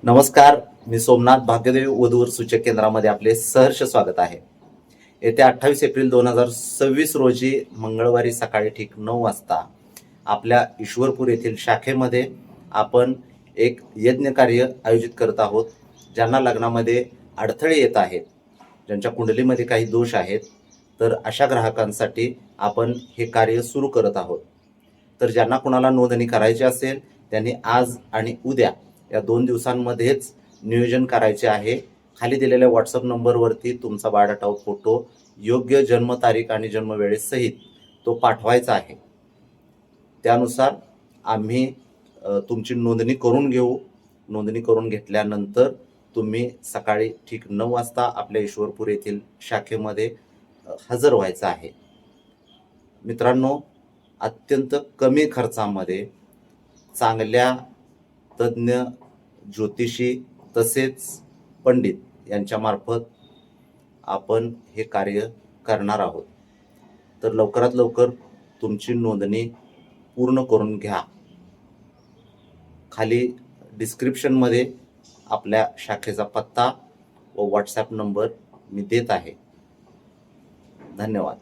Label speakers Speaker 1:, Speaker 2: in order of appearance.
Speaker 1: नमस्कार, मी सोमनाथ. भाग्यदेवी वधूवर सूचक केंद्रामध्ये आपले सहर्ष स्वागत आहे. येत्या 28 एप्रिल 2026 रोजी मंगळवारी सकाळी ठीक 9 वाजता आपल्या ईश्वरपूर येथील शाखेमध्ये आपण एक यज्ञ कार्य आयोजित करत आहोत. ज्यांना लग्नामध्ये अडथळे येत आहेत, ज्यांच्या कुंडलीमध्ये काही दोष आहेत, तर अशा ग्राहकांसाठी आपण हे कार्य सुरू करत आहोत. तर ज्यांना कुणाला नोंदणी करायची असेल त्यांनी आज आणि उद्या या 2 दिवसांमध्येच नियोजन करायचे आहे. खाली दिलेल्या व्हॉट्सअप नंबरवरती तुमचा बायोडाटा, फोटो, योग्य जन्मतारीख आणि जन्मवेळेसहित तो पाठवायचा आहे. त्यानुसार आम्ही तुमची नोंदणी करून घेऊ. नोंदणी करून घेतल्यानंतर तुम्ही सकाळी ठीक 9 वाजता आपल्या ईश्वरपूर येथील शाखेमध्ये हजर व्हायचं आहे. मित्रांनो, अत्यंत कमी खर्चामध्ये चांगल्या तज्ज्ञ ज्योतिषी तसेच पंडित यांच्यामार्फत आपण हे कार्य करणार आहोत. तर लवकरात लवकर तुमची नोंदणी पूर्ण करून घ्या. खाली डिस्क्रिप्शनमध्ये आपल्या शाखेचा पत्ता व व्हॉट्सॲप नंबर मी देत आहे. धन्यवाद.